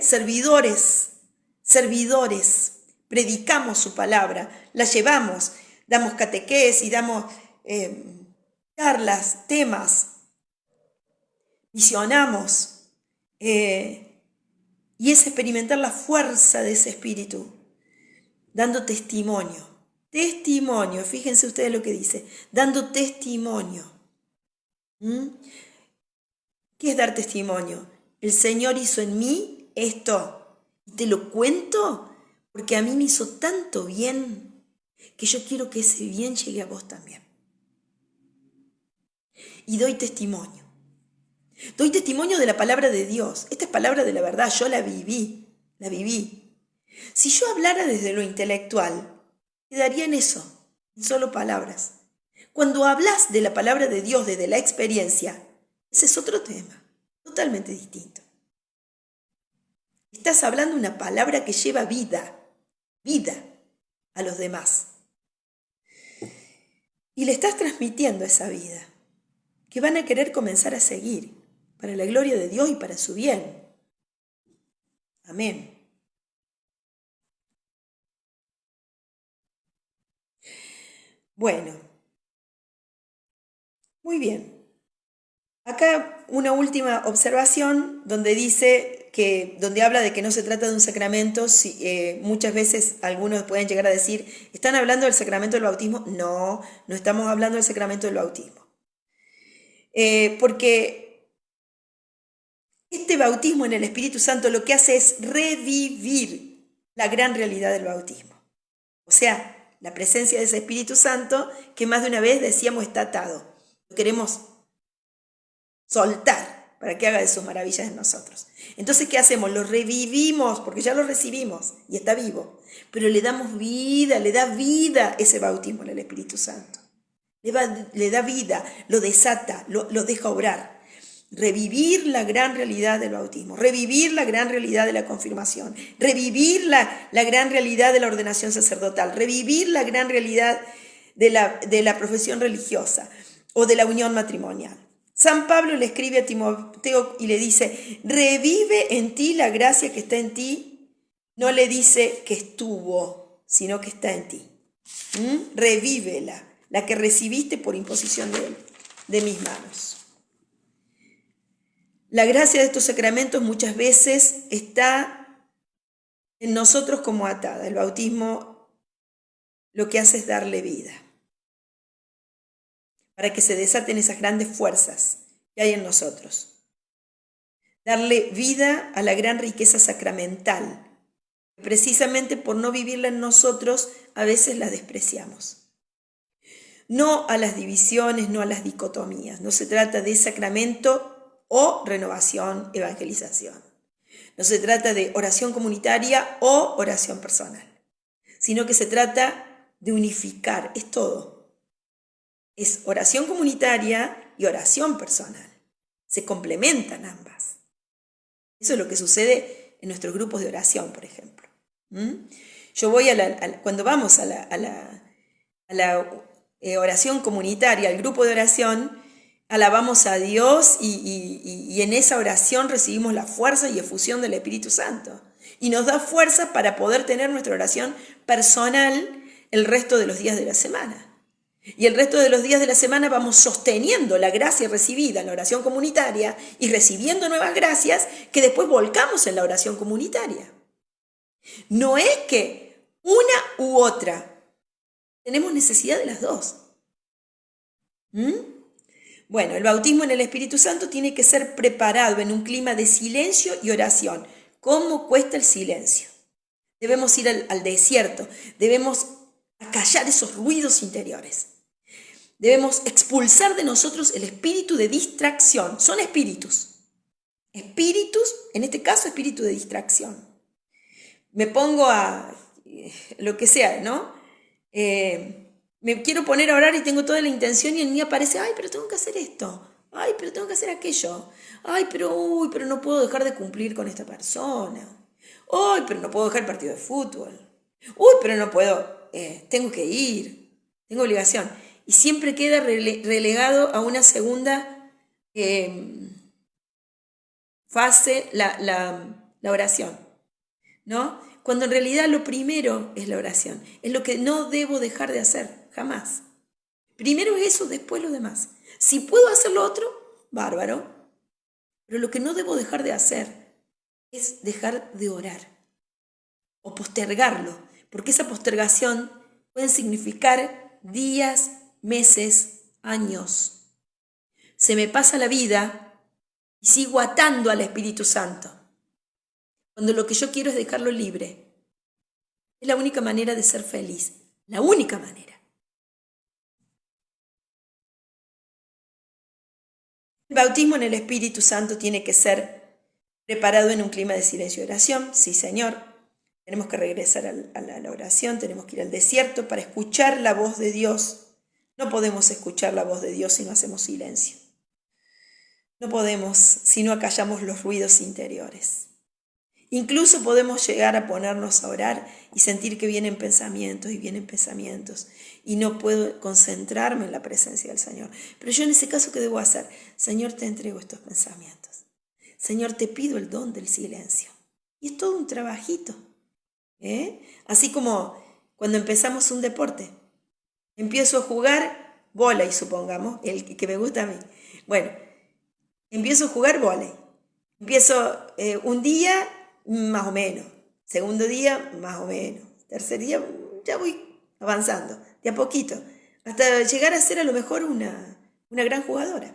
servidores, predicamos su palabra, la llevamos, damos catequesis, damos charlas, temas, misionamos, y es experimentar la fuerza de ese espíritu, dando testimonio, fíjense ustedes lo que dice, dando testimonio. ¿Qué es dar testimonio? El Señor hizo en mí esto, te lo cuento porque a mí me hizo tanto bien que yo quiero que ese bien llegue a vos también. Y doy testimonio. Doy testimonio de la palabra de Dios. Esta es palabra de la verdad, yo la viví. Si yo hablara desde lo intelectual, quedaría en eso, en solo palabras. Cuando hablas de la palabra de Dios desde la experiencia, ese es otro tema, totalmente distinto. Estás hablando una palabra que lleva vida a los demás. Y le estás transmitiendo esa vida, que van a querer comenzar a seguir, para la gloria de Dios y para su bien. Amén. Bueno, muy bien. Acá una última observación donde habla de que no se trata de un sacramento. Muchas veces algunos pueden llegar a decir, ¿están hablando del sacramento del bautismo? No, no estamos hablando del sacramento del bautismo. Porque este bautismo en el Espíritu Santo lo que hace es revivir la gran realidad del bautismo. O sea, la presencia de ese Espíritu Santo que más de una vez decíamos está atado. Lo queremos soltar para que haga de sus maravillas en nosotros. Entonces, ¿qué hacemos? Lo revivimos porque ya lo recibimos y está vivo. Pero le damos vida, le da vida ese bautismo en el Espíritu Santo. Le da vida, lo desata, lo deja obrar. Revivir la gran realidad del bautismo, revivir la gran realidad de la confirmación, revivir la gran realidad de la ordenación sacerdotal, revivir la gran realidad de la profesión religiosa o de la unión matrimonial. San Pablo le escribe a Timoteo y le dice, revive en ti la gracia que está en ti. No le dice que estuvo, sino que está en ti. Revívela, la que recibiste por imposición de mis manos. La gracia de estos sacramentos muchas veces está en nosotros como atada. El bautismo lo que hace es darle vida, para que se desaten esas grandes fuerzas que hay en nosotros. Darle vida a la gran riqueza sacramental. Precisamente por no vivirla en nosotros, a veces la despreciamos. No a las divisiones, no a las dicotomías. No se trata de sacramento o renovación, evangelización. No se trata de oración comunitaria o oración personal, sino que se trata de unificar, es todo. Es oración comunitaria y oración personal. Se complementan ambas. Eso es lo que sucede en nuestros grupos de oración, por ejemplo. Yo voy cuando vamos a la oración comunitaria, al grupo de oración, alabamos a Dios y en esa oración recibimos la fuerza y efusión del Espíritu Santo. Y nos da fuerza para poder tener nuestra oración personal el resto de los días de la semana. Y el resto de los días de la semana vamos sosteniendo la gracia recibida en la oración comunitaria y recibiendo nuevas gracias que después volcamos en la oración comunitaria. No es que una u otra. Tenemos necesidad de las dos. Bueno, el bautismo en el Espíritu Santo tiene que ser preparado en un clima de silencio y oración. ¿Cómo cuesta el silencio? Debemos ir al desierto, debemos acallar esos ruidos interiores. Debemos expulsar de nosotros el espíritu de distracción. Son espíritus. Espíritus, en este caso espíritu de distracción. Me pongo a lo que sea, ¿no? Me quiero poner a orar y tengo toda la intención y en mí aparece, ay, pero tengo que hacer esto, ay, pero tengo que hacer aquello, ay, pero no puedo dejar de cumplir con esta persona, ay, pero no puedo dejar el partido de fútbol, uy, pero no puedo, tengo que ir, tengo obligación. Y siempre queda relegado a una segunda fase la oración, ¿no? Cuando en realidad lo primero es la oración, es lo que no debo dejar de hacer. Jamás. Primero eso, después lo demás. Si puedo hacer lo otro, bárbaro. Pero lo que no debo dejar de hacer es dejar de orar o postergarlo, porque esa postergación puede significar días, meses, años. Se me pasa la vida y sigo atando al Espíritu Santo, cuando lo que yo quiero es dejarlo libre. Es la única manera de ser feliz, la única manera. El bautismo en el Espíritu Santo tiene que ser preparado en un clima de silencio y oración. Sí, Señor. Tenemos que regresar a la oración, tenemos que ir al desierto para escuchar la voz de Dios. No podemos escuchar la voz de Dios si no hacemos silencio. No podemos si no acallamos los ruidos interiores. Incluso podemos llegar a ponernos a orar y sentir que vienen pensamientos y no puedo concentrarme en la presencia del Señor. Pero yo en ese caso, ¿qué debo hacer? Señor, te entrego estos pensamientos. Señor, te pido el don del silencio. Y es todo un trabajito. Así como cuando empezamos un deporte. Empiezo a jugar vóley, supongamos, el que me gusta a mí. Bueno, empiezo a jugar vóley. Empiezo un día, más o menos. Segundo día, más o menos. Tercer día, ya voy avanzando, de a poquito, hasta llegar a ser a lo mejor una gran jugadora.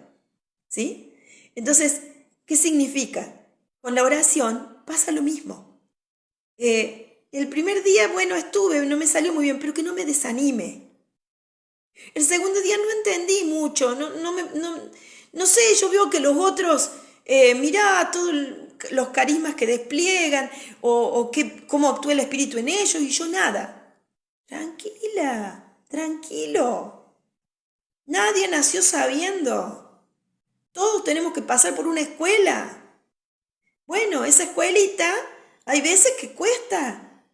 ¿Sí? Entonces, ¿qué significa? Con la oración pasa lo mismo. El primer día, bueno, estuve, no me salió muy bien, pero que no me desanime. El segundo día no entendí mucho, no sé, yo veo que los otros, mirá todos los carismas que despliegan o cómo actúa el Espíritu en ellos y yo nada. Tranquila, tranquilo. Nadie nació sabiendo. Todos tenemos que pasar por una escuela. Bueno, esa escuelita hay veces que cuesta.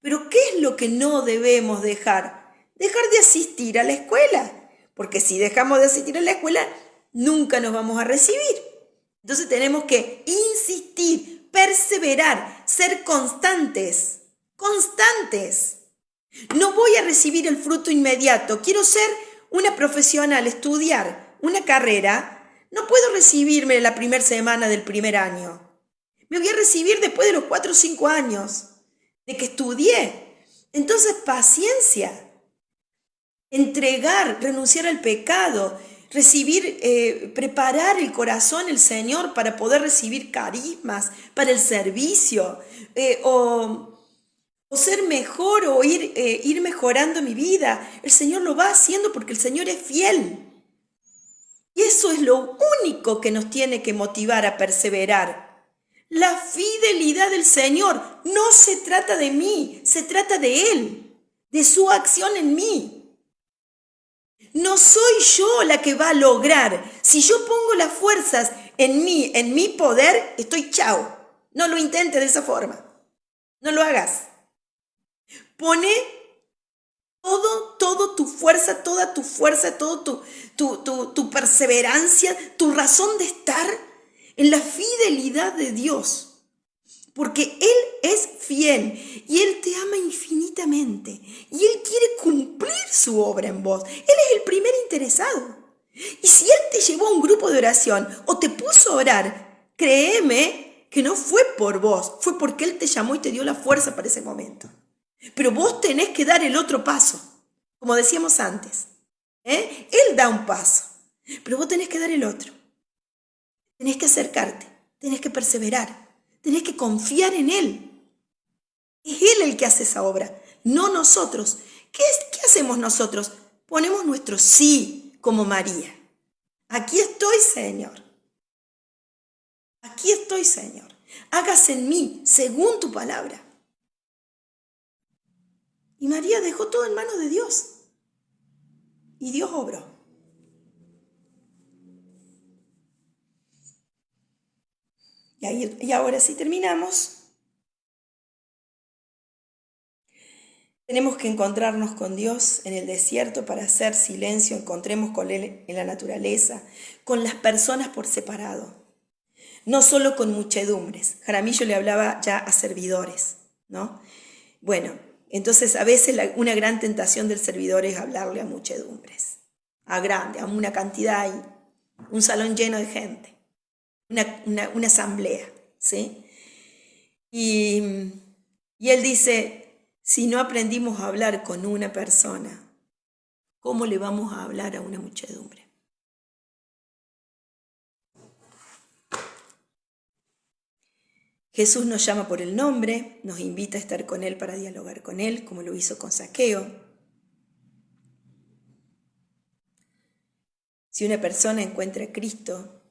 Pero ¿qué es lo que no debemos dejar? Dejar de asistir a la escuela. Porque si dejamos de asistir a la escuela, nunca nos vamos a recibir. Entonces tenemos que insistir, perseverar, ser constantes. Constantes. No voy a recibir el fruto inmediato. Quiero ser una profesional, estudiar una carrera. No puedo recibirme la primera semana del primer año. Me voy a recibir después de los 4 o 5 años de que estudié. Entonces, paciencia. Entregar, renunciar al pecado, recibir, preparar el corazón, el Señor, para poder recibir carismas, para el servicio, o ser mejor, o ir mejorando mi vida. El Señor lo va haciendo porque el Señor es fiel. Y eso es lo único que nos tiene que motivar a perseverar. La fidelidad del Señor no se trata de mí, se trata de Él, de su acción en mí. No soy yo la que va a lograr. Si yo pongo las fuerzas en mí, en mi poder, estoy chao. No lo intentes de esa forma. No lo hagas. Pone todo tu fuerza, toda tu fuerza, todo tu perseverancia, tu razón de estar en la fidelidad de Dios. Porque Él es fiel y Él te ama infinitamente y Él quiere cumplir su obra en vos. Él es el primer interesado. Y si Él te llevó a un grupo de oración o te puso a orar, créeme que no fue por vos, fue porque Él te llamó y te dio la fuerza para ese momento. Pero vos tenés que dar el otro paso, como decíamos antes. Él da un paso, pero vos tenés que dar el otro. Tenés que acercarte, tenés que perseverar, tenés que confiar en Él. Es Él el que hace esa obra, no nosotros. ¿Qué hacemos nosotros? Ponemos nuestro sí, como María. Aquí estoy, Señor. Aquí estoy, Señor. Hágase en mí según tu palabra. Y María dejó todo en manos de Dios. Y Dios obró. Y ahora sí terminamos. Tenemos que encontrarnos con Dios en el desierto para hacer silencio. Encontremos con Él en la naturaleza, con las personas por separado. No solo con muchedumbres. Jaramillo le hablaba ya a servidores, ¿no? Bueno, entonces a veces una gran tentación del servidor es hablarle a muchedumbres, a una cantidad, un salón lleno de gente, una asamblea, ¿sí? Y él dice, si no aprendimos a hablar con una persona, ¿cómo le vamos a hablar a una muchedumbre? Jesús nos llama por el nombre, nos invita a estar con Él para dialogar con Él, como lo hizo con Zaqueo. Si una persona encuentra a Cristo,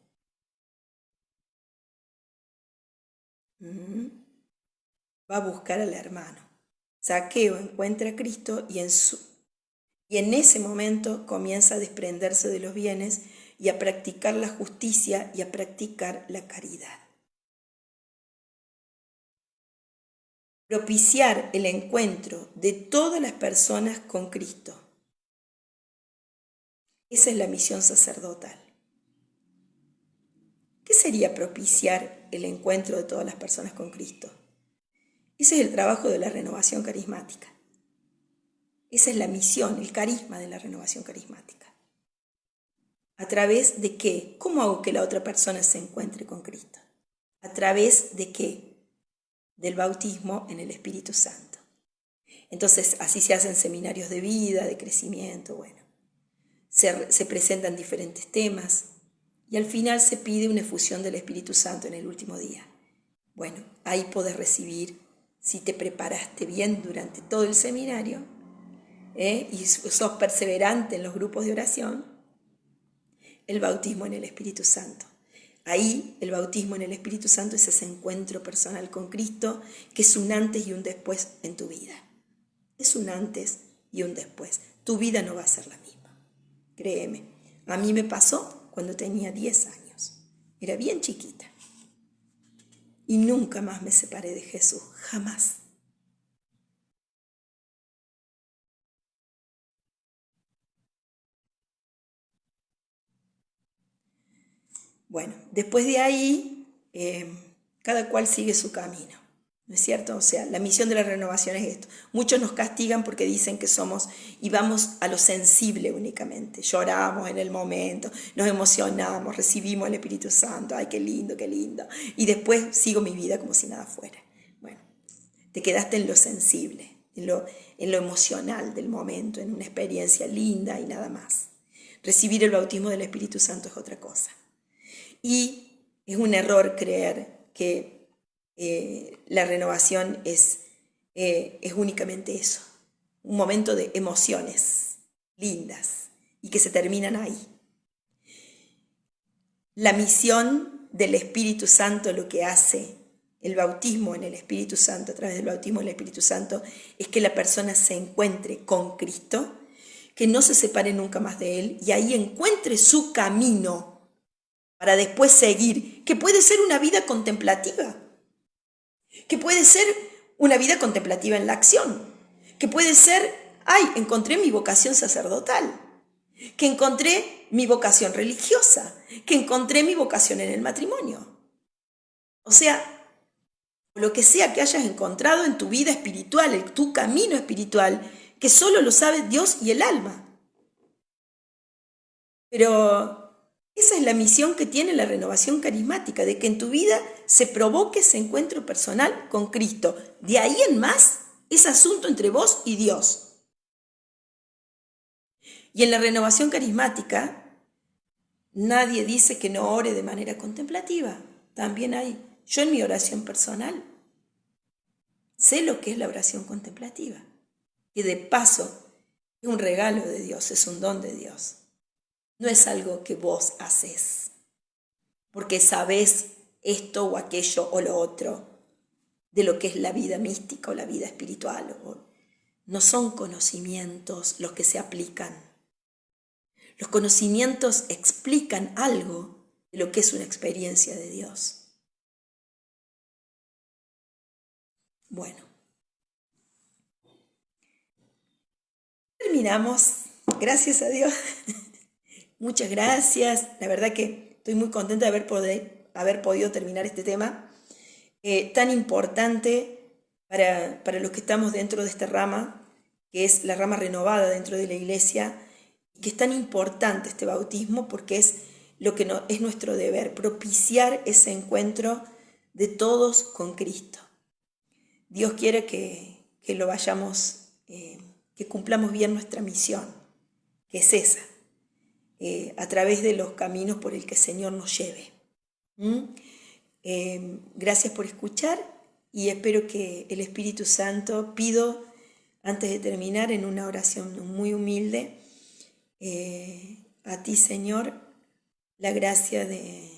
va a buscar al hermano. Zaqueo encuentra a Cristo y en ese momento comienza a desprenderse de los bienes y a practicar la justicia y a practicar la caridad. Propiciar el encuentro de todas las personas con Cristo. Esa es la misión sacerdotal. ¿Qué sería propiciar el encuentro de todas las personas con Cristo? Ese es el trabajo de la renovación carismática. Esa es la misión, el carisma de la renovación carismática. ¿A través de qué? ¿Cómo hago que la otra persona se encuentre con Cristo? ¿A través de qué? Del bautismo en el Espíritu Santo. Entonces, así se hacen seminarios de vida, de crecimiento, bueno. Se presentan diferentes temas y al final se pide una efusión del Espíritu Santo en el último día. Bueno, ahí podés recibir, si te preparaste bien durante todo el seminario y sos perseverante en los grupos de oración, el bautismo en el Espíritu Santo. Ahí el bautismo en el Espíritu Santo es ese encuentro personal con Cristo que es un antes y un después en tu vida. Es un antes y un después. Tu vida no va a ser la misma. Créeme, a mí me pasó cuando tenía 10 años. Era bien chiquita. Y nunca más me separé de Jesús, jamás. Bueno, después de ahí, cada cual sigue su camino, ¿no es cierto? O sea, la misión de la renovación es esto. Muchos nos castigan porque dicen que somos y vamos a lo sensible únicamente. Lloramos en el momento, nos emocionamos, recibimos el Espíritu Santo. ¡Ay, qué lindo, qué lindo! Y después sigo mi vida como si nada fuera. Bueno, te quedaste en lo sensible, en lo emocional del momento, en una experiencia linda y nada más. Recibir el bautismo del Espíritu Santo es otra cosa. Y es un error creer que la renovación es únicamente eso, un momento de emociones lindas y que se terminan ahí. La misión del Espíritu Santo, lo que hace el bautismo en el Espíritu Santo, a través del bautismo en el Espíritu Santo, es que la persona se encuentre con Cristo, que no se separe nunca más de Él y ahí encuentre su camino para después seguir, que puede ser una vida contemplativa, que puede ser una vida contemplativa en la acción, que puede ser, encontré mi vocación sacerdotal, que encontré mi vocación religiosa, que encontré mi vocación en el matrimonio. O sea, lo que sea que hayas encontrado en tu vida espiritual, en tu camino espiritual, que solo lo sabe Dios y el alma. Pero esa es la misión que tiene la renovación carismática, de que en tu vida se provoque ese encuentro personal con Cristo. De ahí en más es asunto entre vos y Dios. Y en la renovación carismática, nadie dice que no ore de manera contemplativa. También hay, yo en mi oración personal, sé lo que es la oración contemplativa. Y de paso, es un regalo de Dios, es un don de Dios. No es algo que vos haces, porque sabés esto o aquello o lo otro, de lo que es la vida mística o la vida espiritual. No son conocimientos los que se aplican. Los conocimientos explican algo de lo que es una experiencia de Dios. Bueno, terminamos. Gracias a Dios. Muchas gracias. La verdad que estoy muy contenta de haber podido terminar este tema tan importante para los que estamos dentro de esta rama, que es la rama renovada dentro de la iglesia, y que es tan importante este bautismo porque es lo que es nuestro deber, propiciar ese encuentro de todos con Cristo. Dios quiere que lo vayamos, que cumplamos bien nuestra misión, que es esa, a través de los caminos por el que el Señor nos lleve. Gracias por escuchar y espero que el Espíritu Santo, pido antes de terminar en una oración muy humilde, a ti, Señor, la gracia de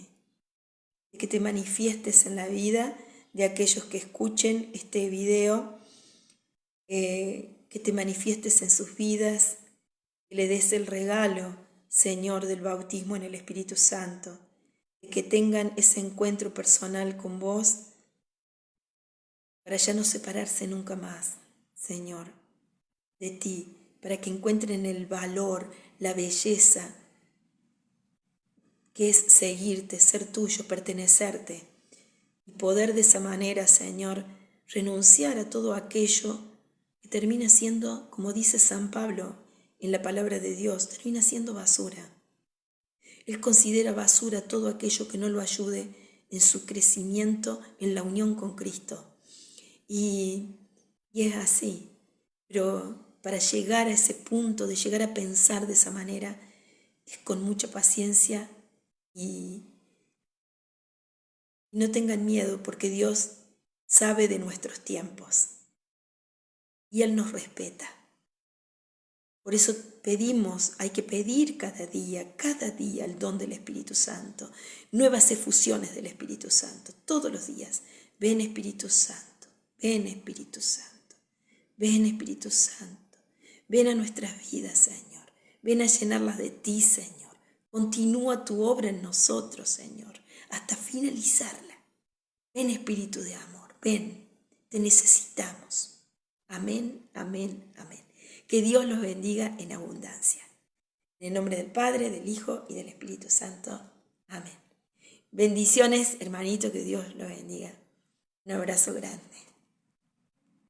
que te manifiestes en la vida de aquellos que escuchen este video, que te manifiestes en sus vidas, que le des el regalo, Señor, del bautismo en el Espíritu Santo, que tengan ese encuentro personal con vos para ya no separarse nunca más, Señor, de ti, para que encuentren el valor, la belleza, que es seguirte, ser tuyo, pertenecerte, y poder de esa manera, Señor, renunciar a todo aquello que termina siendo, como dice San Pablo en la palabra de Dios, termina siendo basura. Él considera basura todo aquello que no lo ayude en su crecimiento, en la unión con Cristo. Y es así. Pero para llegar a ese punto, de llegar a pensar de esa manera, es con mucha paciencia y no tengan miedo porque Dios sabe de nuestros tiempos y Él nos respeta. Por eso hay que pedir cada día el don del Espíritu Santo, nuevas efusiones del Espíritu Santo, todos los días. Ven Espíritu Santo, ven Espíritu Santo, ven Espíritu Santo, ven a nuestras vidas, Señor, ven a llenarlas de ti, Señor. Continúa tu obra en nosotros, Señor, hasta finalizarla. Ven Espíritu de amor, ven, te necesitamos. Amén, amén, amén. Que Dios los bendiga en abundancia. En el nombre del Padre, del Hijo y del Espíritu Santo. Amén. Bendiciones, hermanito, que Dios los bendiga. Un abrazo grande.